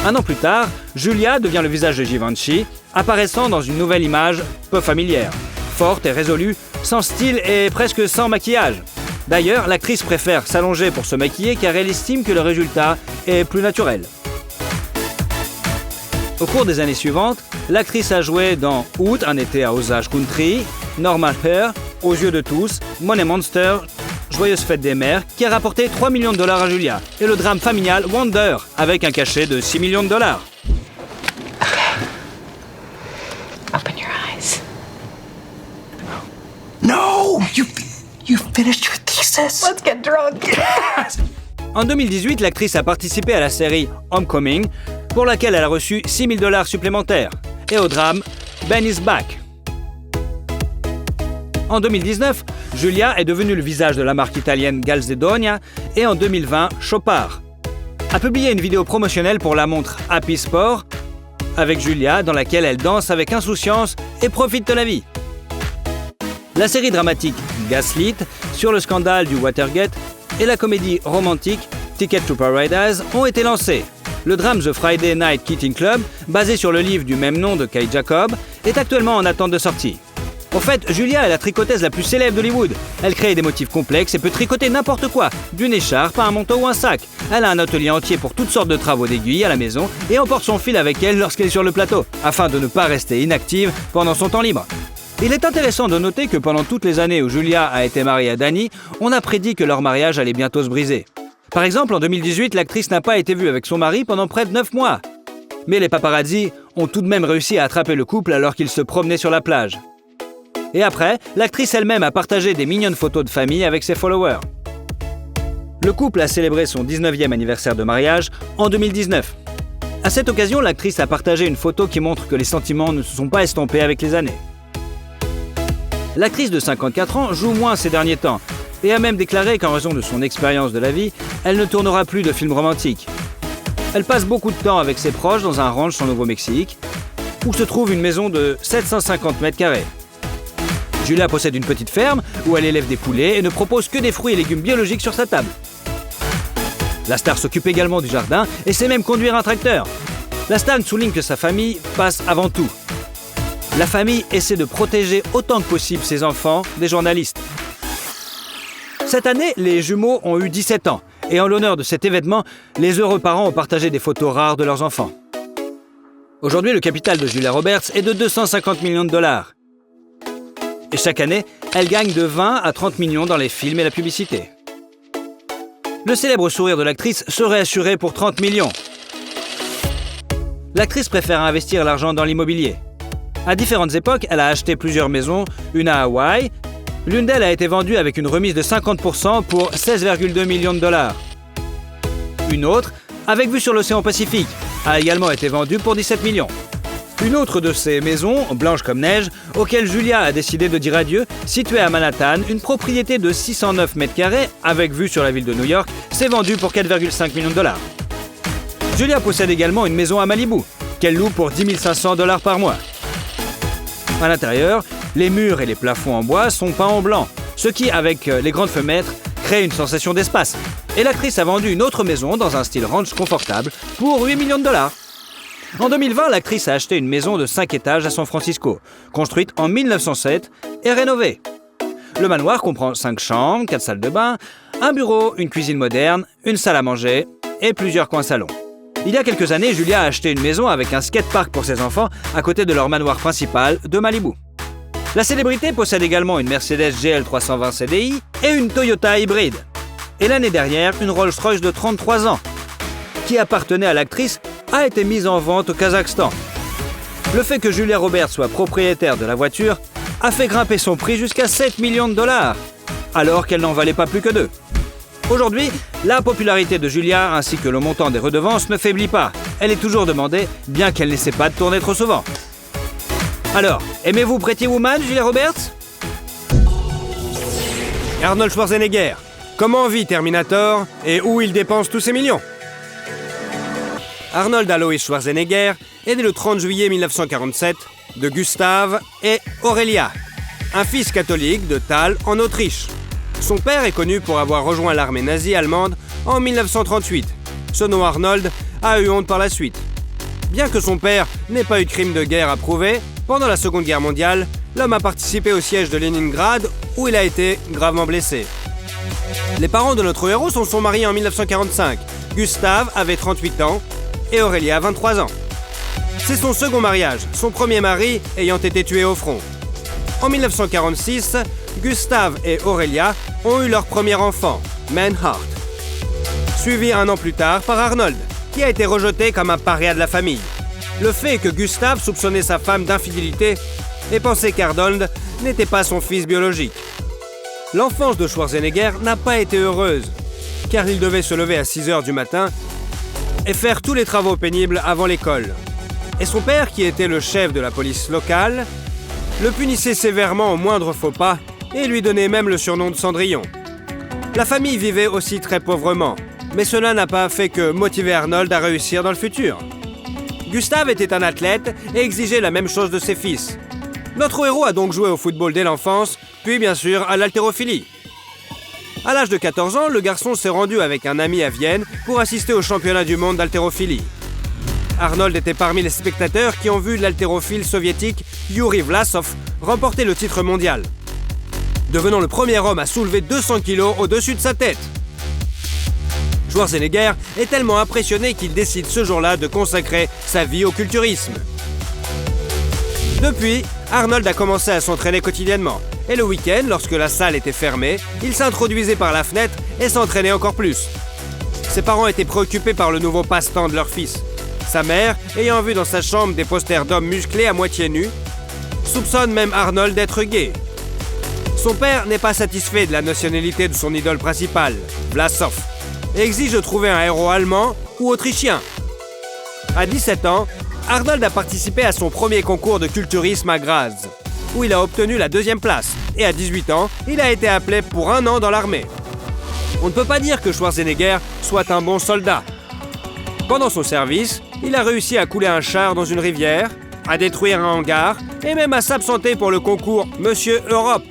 1 an plus tard, Julia devient le visage de Givenchy, apparaissant dans une nouvelle image peu familière, forte et résolue, sans style et presque sans maquillage. D'ailleurs, l'actrice préfère s'allonger pour se maquiller car elle estime que le résultat est plus naturel. Au cours des années suivantes, l'actrice a joué dans Août, un été à Osage Country, Normal Hair, Aux yeux de tous, Money Monster, Joyeuse fête des mères, qui a rapporté $3 millions à Julia, et le drame familial Wonder, avec un cachet de $6 millions. Okay. Open your eyes. No! You finished your thesis? Let's get drunk. En 2018, l'actrice a participé à la série Homecoming, pour laquelle elle a reçu $6 000 supplémentaires, et au drame Ben is Back. En 2019, Julia est devenue le visage de la marque italienne Calzedonia et en 2020, Chopard a publié une vidéo promotionnelle pour la montre Happy Sport avec Julia dans laquelle elle danse avec insouciance et profite de la vie. La série dramatique Gaslit sur le scandale du Watergate et la comédie romantique Ticket to Paradise ont été lancées. Le drame The Friday Night Kitting Club, basé sur le livre du même nom de Kay Jacob, est actuellement en attente de sortie. En fait, Julia est la tricoteuse la plus célèbre d'Hollywood. Elle crée des motifs complexes et peut tricoter n'importe quoi, d'une écharpe à un manteau ou un sac. Elle a un atelier entier pour toutes sortes de travaux d'aiguille à la maison et emporte son fil avec elle lorsqu'elle est sur le plateau, afin de ne pas rester inactive pendant son temps libre. Il est intéressant de noter que pendant toutes les années où Julia a été mariée à Danny, on a prédit que leur mariage allait bientôt se briser. Par exemple, en 2018, l'actrice n'a pas été vue avec son mari pendant près de 9 mois. Mais les paparazzi ont tout de même réussi à attraper le couple alors qu'ils se promenaient sur la plage. Et après, l'actrice elle-même a partagé des mignonnes photos de famille avec ses followers. Le couple a célébré son 19e anniversaire de mariage en 2019. À cette occasion, l'actrice a partagé une photo qui montre que les sentiments ne se sont pas estompés avec les années. L'actrice de 54 ans joue moins ces derniers temps et a même déclaré qu'en raison de son expérience de la vie, elle ne tournera plus de films romantiques. Elle passe beaucoup de temps avec ses proches dans un ranch au Nouveau-Mexique, où se trouve une maison de 750 mètres carrés. Julia possède une petite ferme où elle élève des poulets et ne propose que des fruits et légumes biologiques sur sa table. La star s'occupe également du jardin et sait même conduire un tracteur. La star souligne que sa famille passe avant tout. La famille essaie de protéger autant que possible ses enfants des journalistes. Cette année, les jumeaux ont eu 17 ans et en l'honneur de cet événement, les heureux parents ont partagé des photos rares de leurs enfants. Aujourd'hui, le capital de Julia Roberts est de $250 millions. Et chaque année, elle gagne de 20 à 30 millions dans les films et la publicité. Le célèbre sourire de l'actrice serait assuré pour 30 millions. L'actrice préfère investir l'argent dans l'immobilier. À différentes époques, elle a acheté plusieurs maisons, une à Hawaï. L'une d'elles a été vendue avec une remise de 50% pour $16,2 millions. Une autre, avec vue sur l'océan Pacifique, a également été vendue pour 17 millions. Une autre de ces maisons, blanche comme neige, auquel Julia a décidé de dire adieu, située à Manhattan, une propriété de 609 mètres carrés, avec vue sur la ville de New York, s'est vendue pour $4,5 millions. Julia possède également une maison à Malibu, qu'elle loue pour $10 500 par mois. À l'intérieur, les murs et les plafonds en bois sont peints en blanc, ce qui, avec les grandes fenêtres, crée une sensation d'espace. Et l'actrice a vendu une autre maison dans un style ranch confortable pour $8 millions. En 2020, l'actrice a acheté une maison de 5 étages à San Francisco, construite en 1907 et rénovée. Le manoir comprend 5 chambres, 4 salles de bain, un bureau, une cuisine moderne, une salle à manger et plusieurs coins salons. Il y a quelques années, Julia a acheté une maison avec un skatepark pour ses enfants à côté de leur manoir principal de Malibu. La célébrité possède également une Mercedes GL 320 CDI et une Toyota hybride. Et l'année dernière, une Rolls-Royce de 33 ans, qui appartenait à l'actrice, a été mise en vente au Kazakhstan. Le fait que Julia Roberts soit propriétaire de la voiture a fait grimper son prix jusqu'à $7 millions, alors qu'elle n'en valait pas plus que 2. Aujourd'hui, la popularité de Julia ainsi que le montant des redevances ne faiblit pas. Elle est toujours demandée, bien qu'elle n'essaie pas de tourner trop souvent. Alors, aimez-vous Pretty Woman, Julia Roberts? Arnold Schwarzenegger. Comment vit Terminator et où il dépense tous ses millions? Arnold Alois Schwarzenegger est né le 30 juillet 1947 de Gustav et Aurelia, un fils catholique de Thal en Autriche. Son père est connu pour avoir rejoint l'armée nazie allemande en 1938. Ce nom Arnold a eu honte par la suite. Bien que son père n'ait pas eu de crime de guerre à prouver, pendant la Seconde Guerre mondiale, l'homme a participé au siège de Leningrad où il a été gravement blessé. Les parents de notre héros se sont mariés en 1945. Gustav avait 38 ans et Aurelia 23 ans. C'est son second mariage, son premier mari ayant été tué au front. En 1946, Gustav et Aurelia ont eu leur premier enfant, Manhart, suivi un an plus tard par Arnold, qui a été rejeté comme un paria de la famille. Le fait que Gustav soupçonnait sa femme d'infidélité et pensait qu'Arnold n'était pas son fils biologique. L'enfance de Schwarzenegger n'a pas été heureuse, car il devait se lever à 6h du matin et faire tous les travaux pénibles avant l'école. Et son père, qui était le chef de la police locale, le punissait sévèrement au moindre faux pas et lui donnait même le surnom de Cendrillon. La famille vivait aussi très pauvrement, mais cela n'a pas fait que motiver Arnold à réussir dans le futur. Gustav était un athlète et exigeait la même chose de ses fils. Notre héros a donc joué au football dès l'enfance, puis bien sûr à l'haltérophilie. À l'âge de 14 ans, le garçon s'est rendu avec un ami à Vienne pour assister au championnat du monde d'haltérophilie. Arnold était parmi les spectateurs qui ont vu l'haltérophile soviétique Yuri Vlasov remporter le titre mondial, devenant le premier homme à soulever 200 kg au-dessus de sa tête. Schwarzenegger est tellement impressionné qu'il décide ce jour-là de consacrer sa vie au culturisme. Depuis, Arnold a commencé à s'entraîner quotidiennement. Et le week-end, lorsque la salle était fermée, il s'introduisait par la fenêtre et s'entraînait encore plus. Ses parents étaient préoccupés par le nouveau passe-temps de leur fils. Sa mère, ayant vu dans sa chambre des posters d'hommes musclés à moitié nus, soupçonne même Arnold d'être gay. Son père n'est pas satisfait de la nationalité de son idole principale, Vlasov, et exige de trouver un héros allemand ou autrichien. À 17 ans, Arnold a participé à son premier concours de culturisme à Graz, où il a obtenu la 2e place. Et à 18 ans, il a été appelé pour 1 an dans l'armée. On ne peut pas dire que Schwarzenegger soit un bon soldat. Pendant son service, il a réussi à couler un char dans une rivière, à détruire un hangar et même à s'absenter pour le concours Monsieur Europe.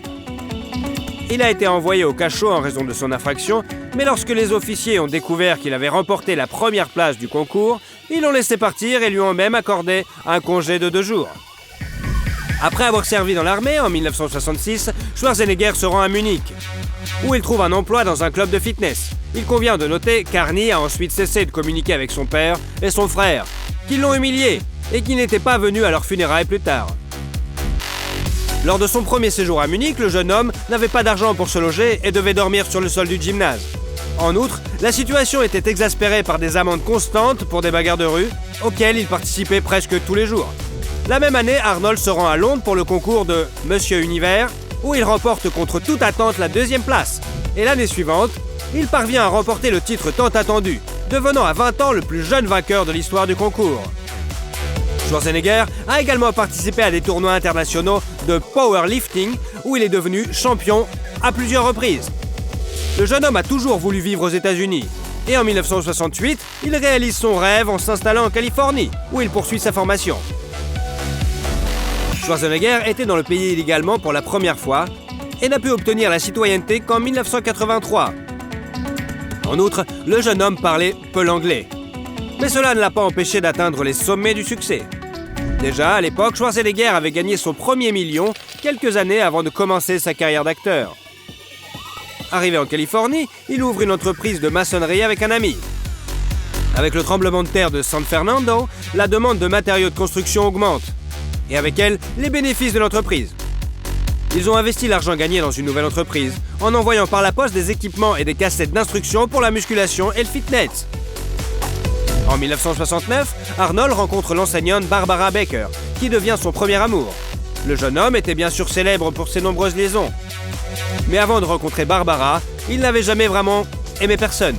Il a été envoyé au cachot en raison de son infraction, mais lorsque les officiers ont découvert qu'il avait remporté la première place du concours, ils l'ont laissé partir et lui ont même accordé un congé de 2 jours. Après avoir servi dans l'armée en 1966, Schwarzenegger se rend à Munich, où il trouve un emploi dans un club de fitness. Il convient de noter qu'Arnie a ensuite cessé de communiquer avec son père et son frère, qui l'ont humilié et qui n'étaient pas venus à leurs funérailles plus tard. Lors de son premier séjour à Munich, le jeune homme n'avait pas d'argent pour se loger et devait dormir sur le sol du gymnase. En outre, la situation était exaspérée par des amendes constantes pour des bagarres de rue, auxquelles il participait presque tous les jours. La même année, Arnold se rend à Londres pour le concours de Monsieur Univers, où il remporte contre toute attente la 2e place. Et l'année suivante, il parvient à remporter le titre tant attendu, devenant à 20 ans le plus jeune vainqueur de l'histoire du concours. Schwarzenegger a également participé à des tournois internationaux de powerlifting, où il est devenu champion à plusieurs reprises. Le jeune homme a toujours voulu vivre aux États-Unis. Et en 1968, il réalise son rêve en s'installant en Californie, où il poursuit sa formation. Schwarzenegger était dans le pays illégalement pour la première fois et n'a pu obtenir la citoyenneté qu'en 1983. En outre, le jeune homme parlait peu l'anglais. Mais cela ne l'a pas empêché d'atteindre les sommets du succès. Déjà, à l'époque, Schwarzenegger avait gagné son premier million quelques années avant de commencer sa carrière d'acteur. Arrivé en Californie, il ouvre une entreprise de maçonnerie avec un ami. Avec le tremblement de terre de San Fernando, la demande de matériaux de construction augmente. Et avec elle, les bénéfices de l'entreprise. Ils ont investi l'argent gagné dans une nouvelle entreprise, en envoyant par la poste des équipements et des cassettes d'instruction pour la musculation et le fitness. En 1969, Arnold rencontre l'enseignante Barbara Baker, qui devient son premier amour. Le jeune homme était bien sûr célèbre pour ses nombreuses liaisons. Mais avant de rencontrer Barbara, il n'avait jamais vraiment aimait personne.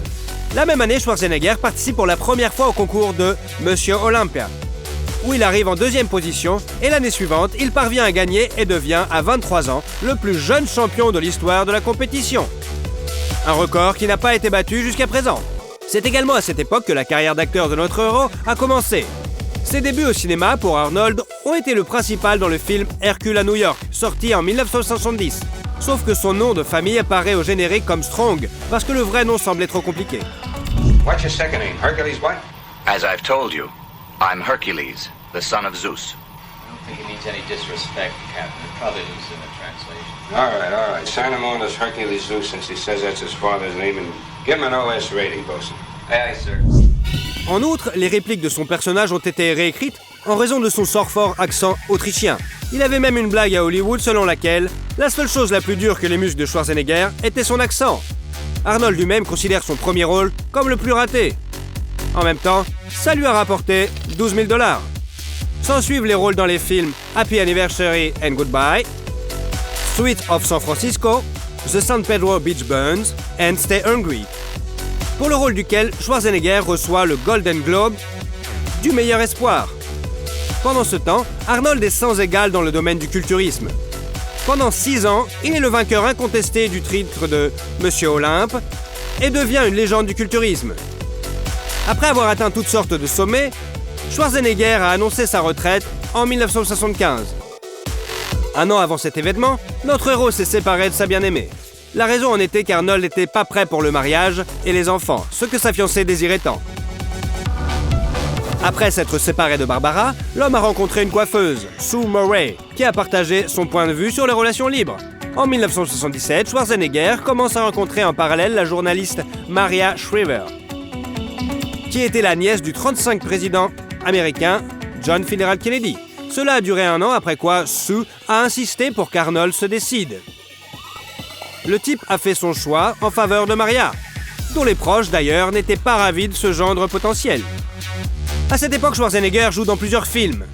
La même année, Schwarzenegger participe pour la première fois au concours de Monsieur Olympia, où il arrive en 2e position, et l'année suivante, il parvient à gagner et devient, à 23 ans, le plus jeune champion de l'histoire de la compétition. Un record qui n'a pas été battu jusqu'à présent. C'est également à cette époque que la carrière d'acteur de notre héros a commencé. Ses débuts au cinéma pour Arnold ont été le principal dans le film Hercule à New York, sorti en 1970. Sauf que son nom de famille apparaît au générique comme Strong, parce que le vrai nom semblait trop compliqué. What's your second name? Hercules what? As I've told you, I'm Hercules, the son of Zeus. I don't think it needs any disrespect, Captain. It probably loses in the translation. All right. Sign him on as Hercules Zeus since he says that's his father's name and give him an OS rating, bosun. Aye, aye, sir. En outre, les répliques de son personnage ont été réécrites en raison de son fort accent autrichien. Il avait même une blague à Hollywood selon laquelle la seule chose la plus dure que les muscles de Schwarzenegger était son accent. Arnold lui-même considère son premier rôle comme le plus raté. En même temps, ça lui a rapporté $12 000. S'en suivent les rôles dans les films Happy Anniversary and Goodbye, Street of San Francisco, The San Pedro Beach Burns and Stay Hungry, pour le rôle duquel Schwarzenegger reçoit le Golden Globe du meilleur espoir. Pendant ce temps, Arnold est sans égal dans le domaine du culturisme. Pendant 6 ans, il est le vainqueur incontesté du titre de Monsieur Olympe et devient une légende du culturisme. Après avoir atteint toutes sortes de sommets, Schwarzenegger a annoncé sa retraite en 1975. Un an avant cet événement, notre héros s'est séparé de sa bien-aimée. La raison en était qu'Arnold n'était pas prêt pour le mariage et les enfants, ce que sa fiancée désirait tant. Après s'être séparé de Barbara, l'homme a rencontré une coiffeuse, Sue Murray, qui a partagé son point de vue sur les relations libres. En 1977, Schwarzenegger commence à rencontrer en parallèle la journaliste Maria Shriver, qui était la nièce du 35e président américain John Fitzgerald Kennedy. Cela a duré 1 an, après quoi Sue a insisté pour qu'Arnold se décide. Le type a fait son choix en faveur de Maria, dont les proches d'ailleurs n'étaient pas ravis de ce gendre potentiel. À cette époque, Schwarzenegger joue dans plusieurs films: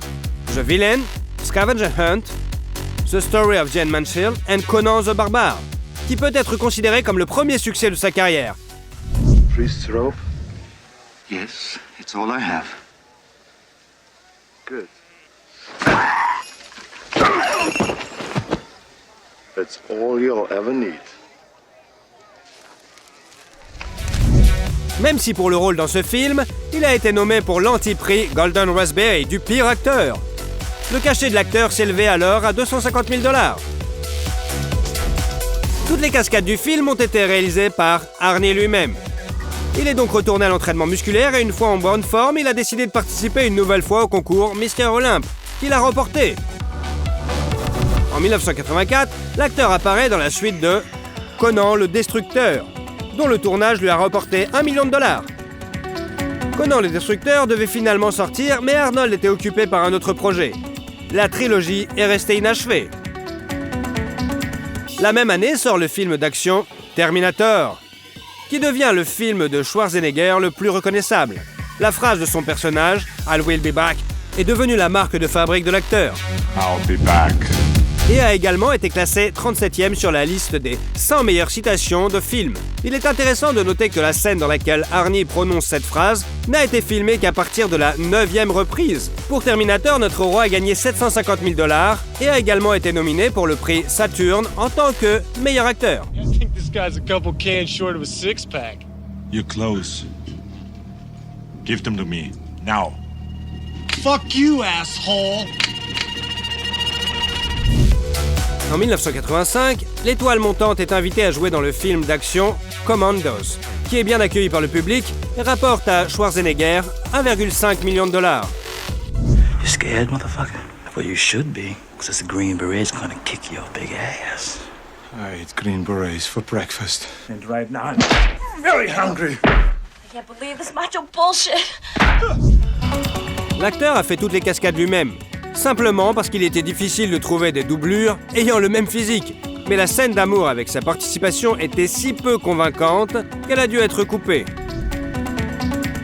The Villain, Scavenger Hunt, The Story of Jane Mansfield et Conan the Barbare, qui peut être considéré comme le premier succès de sa carrière. Priest's rope? Yes, it's all I have. Good. That's all you'll ever need. Même si pour le rôle dans ce film, il a été nommé pour l'anti-prix Golden Raspberry du pire acteur. Le cachet de l'acteur s'élevait alors à $250 000. Toutes les cascades du film ont été réalisées par Arnie lui-même. Il est donc retourné à l'entraînement musculaire et une fois en bonne forme, il a décidé de participer une nouvelle fois au concours Mister Olympe, qu'il a remporté. En 1984, l'acteur apparaît dans la suite de Conan le Destructeur, dont le tournage lui a rapporté $1 million. Conan le Destructeur devait finalement sortir, mais Arnold était occupé par un autre projet. La trilogie est restée inachevée. La même année sort le film d'action Terminator, qui devient le film de Schwarzenegger le plus reconnaissable. La phrase de son personnage, I'll will be back, est devenue la marque de fabrique de l'acteur. I'll be back. Et a également été classé 37e sur la liste des 100 meilleures citations de films. Il est intéressant de noter que la scène dans laquelle Arnie prononce cette phrase n'a été filmée qu'à partir de la 9e reprise. Pour Terminator, notre roi a gagné $750 000 et a également été nominé pour le prix Saturn en tant que meilleur acteur. I think this guy's a couple cans short of a six-pack. You're close. Give them to me, now. Fuck you, asshole! En 1985, l'étoile montante est invitée à jouer dans le film d'action Commandos, qui est bien accueilli par le public et rapporte à Schwarzenegger $1,5 million. You scared, motherfucker? Well, you should be, because this Green Beret's gonna kick your big ass. I ate green berets for breakfast. And right now, I'm very hungry. I can't believe this macho bullshit. L'acteur a fait toutes les cascades lui-même, simplement parce qu'il était difficile de trouver des doublures ayant le même physique. Mais la scène d'amour avec sa participation était si peu convaincante qu'elle a dû être coupée.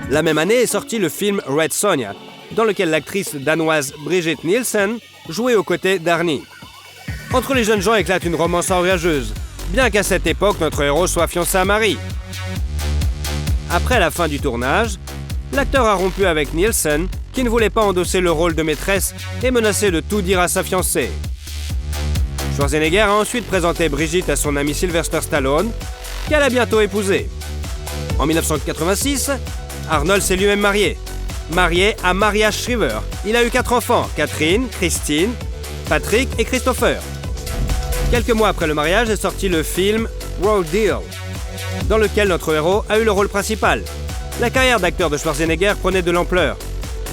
La même année est sorti le film Red Sonja, dans lequel l'actrice danoise Brigitte Nielsen jouait aux côtés d'Arnie. Entre les jeunes gens éclate une romance oragieuse, bien qu'à cette époque, notre héros soit fiancé à Marie. Après la fin du tournage, l'acteur a rompu avec Nielsen, qui ne voulait pas endosser le rôle de maîtresse et menaçait de tout dire à sa fiancée. Schwarzenegger a ensuite présenté Brigitte à son ami Sylvester Stallone, qu'elle a bientôt épousé. En 1986, Arnold s'est lui-même marié à Maria Shriver. Il a eu 4 enfants, Catherine, Christine, Patrick et Christopher. Quelques mois après le mariage est sorti le film Raw Deal, dans lequel notre héros a eu le rôle principal. La carrière d'acteur de Schwarzenegger prenait de l'ampleur,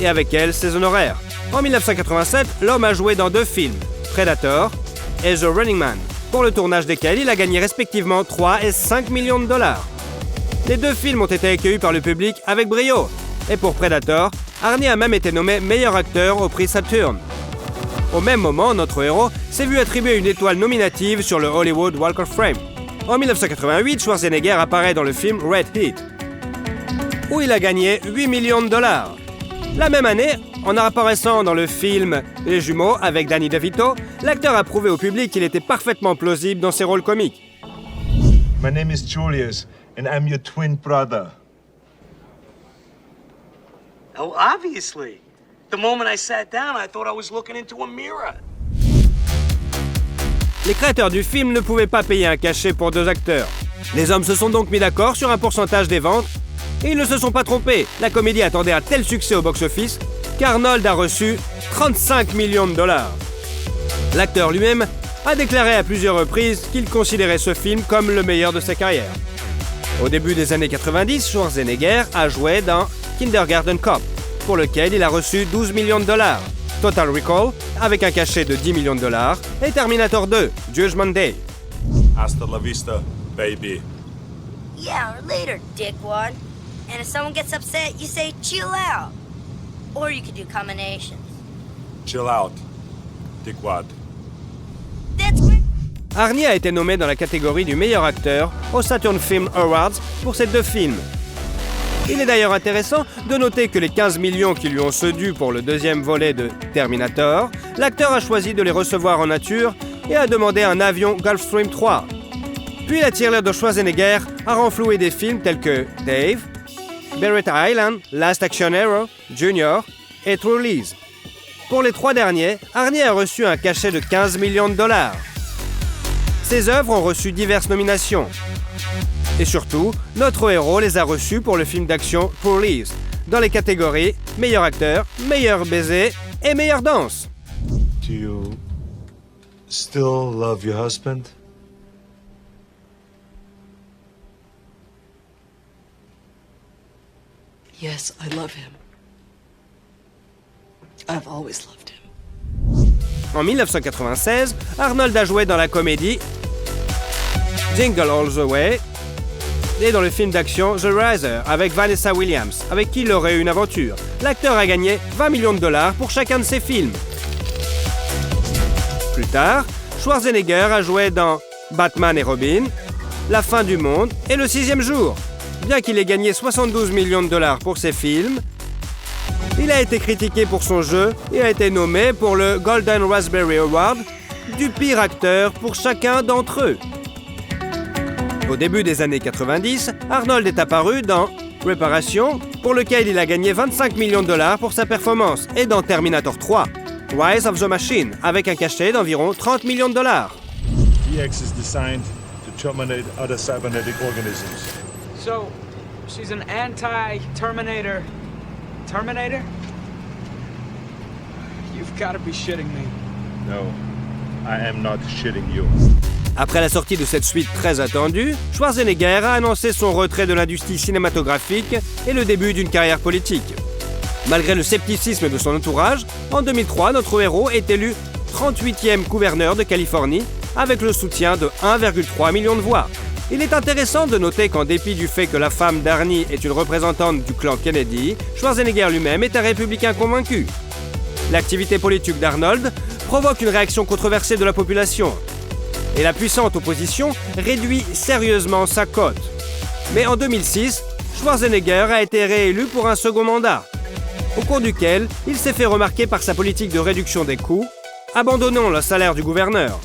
et avec elle ses honoraires. En 1987, l'homme a joué dans 2 films, Predator et The Running Man, pour le tournage desquels il a gagné respectivement 3 et 5 millions de dollars. Les 2 films ont été accueillis par le public avec brio, et pour Predator, Arnie a même été nommé meilleur acteur au prix Saturn. Au même moment, notre héros s'est vu attribuer une étoile nominative sur le Hollywood Walk of Fame. En 1988, Schwarzenegger apparaît dans le film Red Heat, où il a gagné 8 millions de dollars. La même année, en apparaissant dans le film Les Jumeaux avec Danny DeVito, l'acteur a prouvé au public qu'il était parfaitement plausible dans ses rôles comiques. My name is Julius, and I'm your twin brother. Oh, obviously. The moment I sat down, I thought I was looking into a mirror. Les créateurs du film ne pouvaient pas payer un cachet pour 2 acteurs. Les hommes se sont donc mis d'accord sur un pourcentage des ventes, et ils ne se sont pas trompés. La comédie attendait un tel succès au box-office qu'Arnold a reçu 35 millions de dollars. L'acteur lui-même a déclaré à plusieurs reprises qu'il considérait ce film comme le meilleur de sa carrière. Au début des années 90, Schwarzenegger a joué dans Kindergarten Cop, pour lequel il a reçu 12 millions de dollars, Total Recall, avec un cachet de 10 millions de dollars, et Terminator 2, Judgment Day. Hasta la vista, baby. Yeah, or later, dickwad. And if someone gets upset, you say chill out. Or you could do combinations. Chill out, dickwad. That's great. Arnie a été nommé dans la catégorie du meilleur acteur au Saturn Film Awards pour ces 2 films. Il est d'ailleurs intéressant de noter que les 15 millions qui lui ont ceux dus pour le 2e volet de Terminator, l'acteur a choisi de les recevoir en nature et a demandé un avion Gulfstream 3. Puis la tirelire de Schwarzenegger a renfloué des films tels que Dave, Beretta Island, Last Action Hero, Junior et True Lies. Pour les 3 derniers, Arnie a reçu un cachet de 15 millions de dollars. Ses œuvres ont reçu diverses nominations. Et surtout, notre héros les a reçus pour le film d'action True Lies, dans les catégories meilleur acteur, meilleur baiser et meilleure danse. Do you still love your husband? Yes, I love him. I've always loved him. En 1996, Arnold a joué dans la comédie Jingle All the Way et dans le film d'action The Riser avec Vanessa Williams, avec qui il aurait eu une aventure. L'acteur a gagné 20 millions de dollars pour chacun de ses films. Plus tard, Schwarzenegger a joué dans Batman et Robin, La fin du monde et Le 6e jour. Bien qu'il ait gagné 72 millions de dollars pour ses films, il a été critiqué pour son jeu et a été nommé pour le Golden Raspberry Award du pire acteur pour chacun d'entre eux. Au début des années 90, Arnold est apparu dans Réparation, pour lequel il a gagné 25 millions de dollars pour sa performance, et dans Terminator 3, Rise of the Machine, avec un cachet d'environ 30 millions de dollars. EX is designed to terminate other cybernetic organisms. So, she's an anti-Terminator. Terminator? You've got to be shitting me. No, I am not shitting you. Après la sortie de cette suite très attendue, Schwarzenegger a annoncé son retrait de l'industrie cinématographique et le début d'une carrière politique. Malgré le scepticisme de son entourage, en 2003, notre héros est élu 38e gouverneur de Californie avec le soutien de 1,3 million de voix. Il est intéressant de noter qu'en dépit du fait que la femme d'Arnie est une représentante du clan Kennedy, Schwarzenegger lui-même est un républicain convaincu. L'activité politique d'Arnold provoque une réaction controversée de la population. Et la puissante opposition réduit sérieusement sa cote. Mais en 2006, Schwarzenegger a été réélu pour un second mandat, au cours duquel il s'est fait remarquer par sa politique de réduction des coûts, abandonnant le salaire du gouverneur.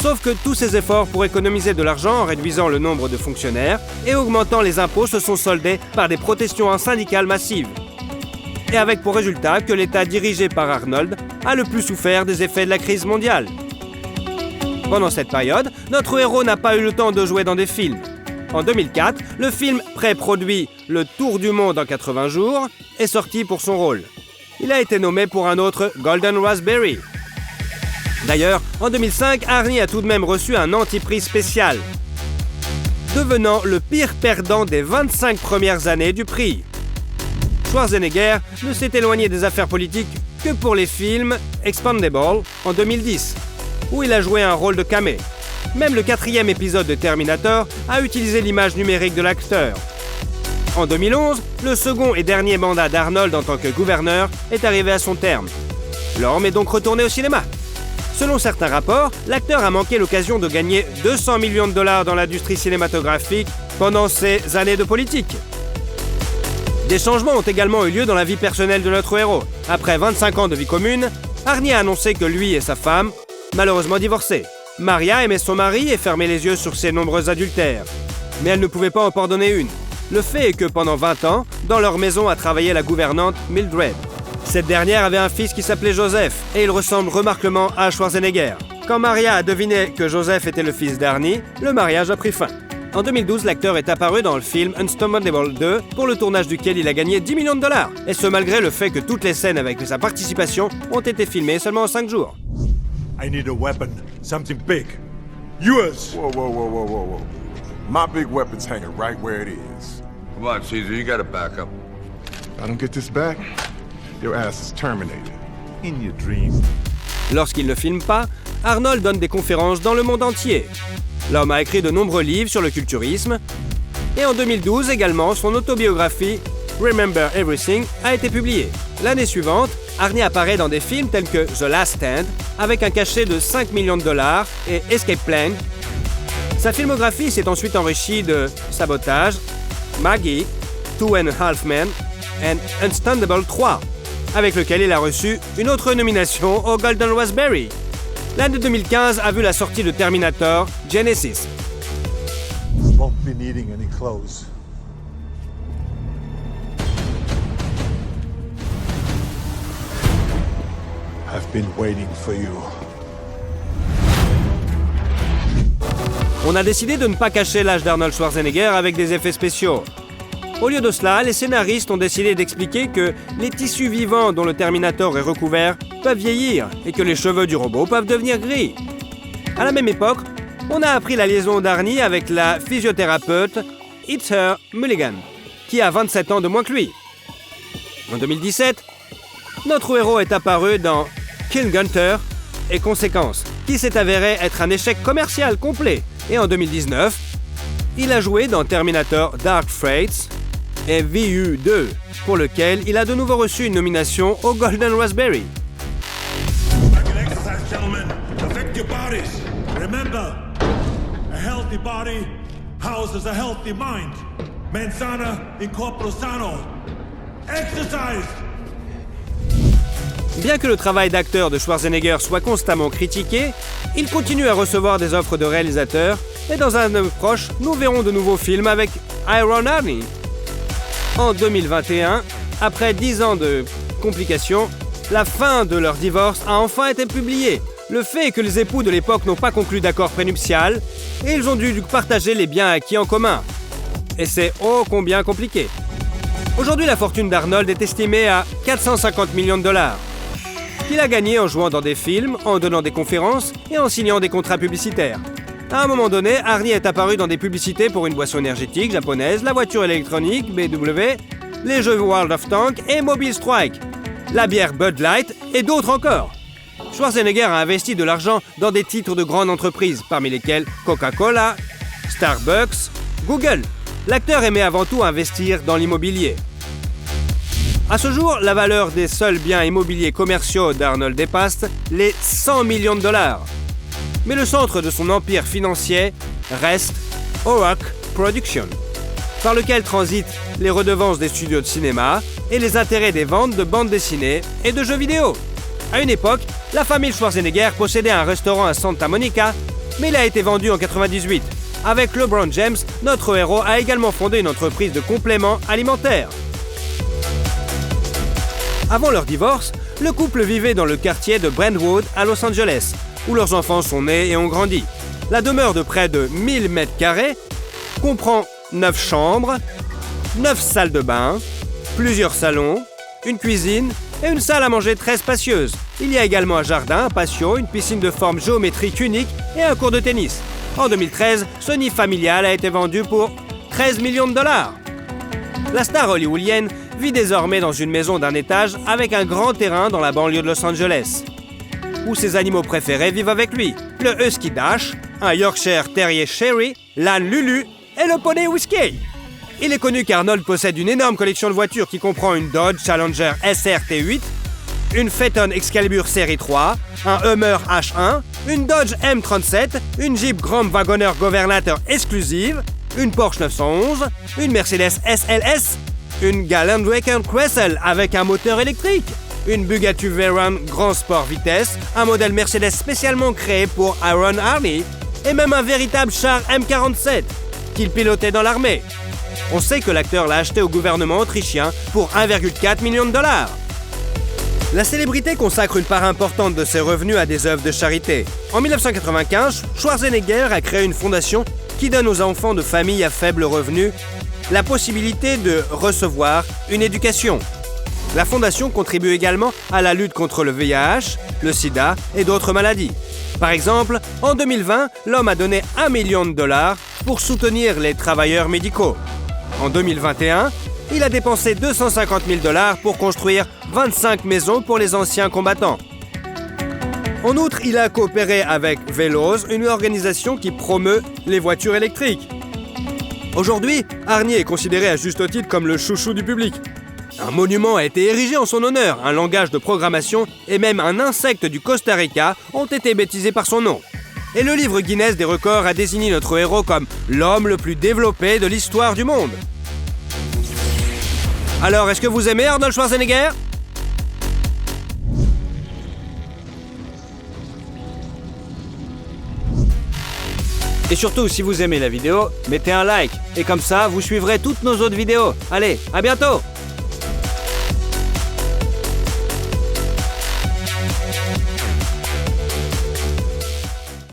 Sauf que tous ces efforts pour économiser de l'argent en réduisant le nombre de fonctionnaires et augmentant les impôts se sont soldés par des protestations syndicales massives. Et avec pour résultat que l'État dirigé par Arnold a le plus souffert des effets de la crise mondiale. Pendant cette période, notre héros n'a pas eu le temps de jouer dans des films. En 2004, le film pré-produit Le Tour du Monde en 80 jours est sorti pour son rôle. Il a été nommé pour un autre Golden Raspberry. D'ailleurs, en 2005, Arnie a tout de même reçu un anti-prix spécial, devenant le pire perdant des 25 premières années du prix. Schwarzenegger ne s'est éloigné des affaires politiques que pour les films Expendable en 2010, où il a joué un rôle de camé. Même le 4e épisode de Terminator a utilisé l'image numérique de l'acteur. En 2011, le second et dernier mandat d'Arnold en tant que gouverneur est arrivé à son terme. L'homme est donc retourné au cinéma. Selon certains rapports, l'acteur a manqué l'occasion de gagner 200 millions de dollars dans l'industrie cinématographique pendant ses années de politique. Des changements ont également eu lieu dans la vie personnelle de notre héros. Après 25 ans de vie commune, Arnie a annoncé que lui et sa femme, malheureusement divorcés. Maria aimait son mari et fermait les yeux sur ses nombreux adultères. Mais elle ne pouvait pas en pardonner une. Le fait est que pendant 20 ans, dans leur maison a travaillé la gouvernante Mildred. Cette dernière avait un fils qui s'appelait Joseph, et il ressemble remarquablement à Schwarzenegger. Quand Maria a deviné que Joseph était le fils d'Arnie, le mariage a pris fin. En 2012, l'acteur est apparu dans le film Unstoppable 2, pour le tournage duquel il a gagné 10 millions de dollars. Et ce malgré le fait que toutes les scènes avec sa participation ont été filmées seulement en 5 jours. I need a weapon. Something big. Yours! Whoa, whoa, whoa, whoa, whoa, whoa. My big weapon's hanging right where it is. Come on, Caesar, you gotta back up. If I don't get this back, your ass is terminated. In your dream. Lorsqu'il ne filme pas, Arnold donne des conférences dans le monde entier. L'homme a écrit de nombreux livres sur le culturisme. Et en 2012 également, son autobiographie Remember Everything a été publiée. L'année suivante, Arnie apparaît dans des films tels que The Last Stand, avec un cachet de 5 millions de dollars, et Escape Plan. Sa filmographie s'est ensuite enrichie de Sabotage, Maggie, 2.5 Men et Unstoppable 3, avec lequel il a reçu une autre nomination au Golden Raspberry. L'année 2015 a vu la sortie de Terminator Genesis. Won't be needing any clothes. I've been waiting for you. On a décidé de ne pas cacher l'âge d'Arnold Schwarzenegger avec des effets spéciaux. Au lieu de cela, les scénaristes ont décidé d'expliquer que les tissus vivants dont le Terminator est recouvert peuvent vieillir et que les cheveux du robot peuvent devenir gris. À la même époque, on a appris la liaison d'Arnie avec la physiothérapeute Heather Mulligan, qui a 27 ans de moins que lui. En 2017, notre héros est apparu dans Kill Gunter et Conséquences, qui s'est avéré être un échec commercial complet. Et en 2019, il a joué dans Terminator Dark Fate et VU 2, pour lequel il a de nouveau reçu une nomination au Golden Raspberry. Exercise, gentlemen. Affect your bodies. Remember, a healthy body houses a healthy mind. Mens sana in corpore sano. Exercise! Bien que le travail d'acteur de Schwarzenegger soit constamment critiqué, il continue à recevoir des offres de réalisateurs et dans un avenir proche, nous verrons de nouveaux films avec Iron Arnie. En 2021, après 10 ans de complications, la fin de leur divorce a enfin été publiée. Le fait est que les époux de l'époque n'ont pas conclu d'accord prénuptial et ils ont dû partager les biens acquis en commun. Et c'est ô combien compliqué. Aujourd'hui, la fortune d'Arnold est estimée à 450 millions de dollars. Qu'il a gagné en jouant dans des films, en donnant des conférences et en signant des contrats publicitaires. À un moment donné, Arnie est apparu dans des publicités pour une boisson énergétique japonaise, la voiture électronique BMW, les jeux World of Tanks et Mobile Strike, la bière Bud Light et d'autres encore. Schwarzenegger a investi de l'argent dans des titres de grandes entreprises, parmi lesquels Coca-Cola, Starbucks, Google. L'acteur aimait avant tout investir dans l'immobilier. À ce jour, la valeur des seuls biens immobiliers commerciaux d'Arnold dépasse les 100 millions de dollars. Mais le centre de son empire financier reste Orac Production, par lequel transitent les redevances des studios de cinéma et les intérêts des ventes de bandes dessinées et de jeux vidéo. À une époque, la famille Schwarzenegger possédait un restaurant à Santa Monica mais il a été vendu en 98. Avec LeBron James, notre héros a également fondé une entreprise de compléments alimentaires. Avant leur divorce, le couple vivait dans le quartier de Brentwood à Los Angeles, où leurs enfants sont nés et ont grandi. La demeure de près de 1000 m² comprend 9 chambres, 9 salles de bain, plusieurs salons, une cuisine et une salle à manger très spacieuse. Il y a également un jardin, un patio, une piscine de forme géométrique unique et un court de tennis. En 2013, ce nid familial a été vendu pour 13 millions de dollars. La star hollywoodienne vit désormais dans une maison d'un étage avec un grand terrain dans la banlieue de Los Angeles, où ses animaux préférés vivent avec lui. Le Husky Dash, un Yorkshire Terrier Sherry, l'âne Lulu et le poney Whiskey. Il est connu qu'Arnold possède une énorme collection de voitures qui comprend une Dodge Challenger SR T8, une Phaeton Excalibur Série 3, un Hummer H1, une Dodge M37, une Jeep Grand Wagoner Governator exclusive, une Porsche 911, une Mercedes SLS, une Land Rover Cressel avec un moteur électrique, une Bugatti Veyron Grand Sport Vitesse, un modèle Mercedes spécialement créé pour Aaron Harney, et même un véritable char M47 qu'il pilotait dans l'armée. On sait que l'acteur l'a acheté au gouvernement autrichien pour 1,4 million de dollars. La célébrité consacre une part importante de ses revenus à des œuvres de charité. En 1995, Schwarzenegger a créé une fondation qui donne aux enfants de familles à faible revenu la possibilité de recevoir une éducation. La fondation contribue également à la lutte contre le VIH, le sida et d'autres maladies. Par exemple, en 2020, l'homme a donné 1 million de dollars pour soutenir les travailleurs médicaux. En 2021, il a dépensé 250 000 dollars pour construire 25 maisons pour les anciens combattants. En outre, il a coopéré avec Veloz, une organisation qui promeut les voitures électriques. Aujourd'hui, Harney est considéré à juste titre comme le chouchou du public. Un monument a été érigé en son honneur, un langage de programmation et même un insecte du Costa Rica ont été baptisés par son nom. Et le livre Guinness des records a désigné notre héros comme l'homme le plus développé de l'histoire du monde. Alors, est-ce que vous aimez Arnold Schwarzenegger ? Et surtout, si vous aimez la vidéo, mettez un like. Et comme ça, vous suivrez toutes nos autres vidéos. Allez, à bientôt!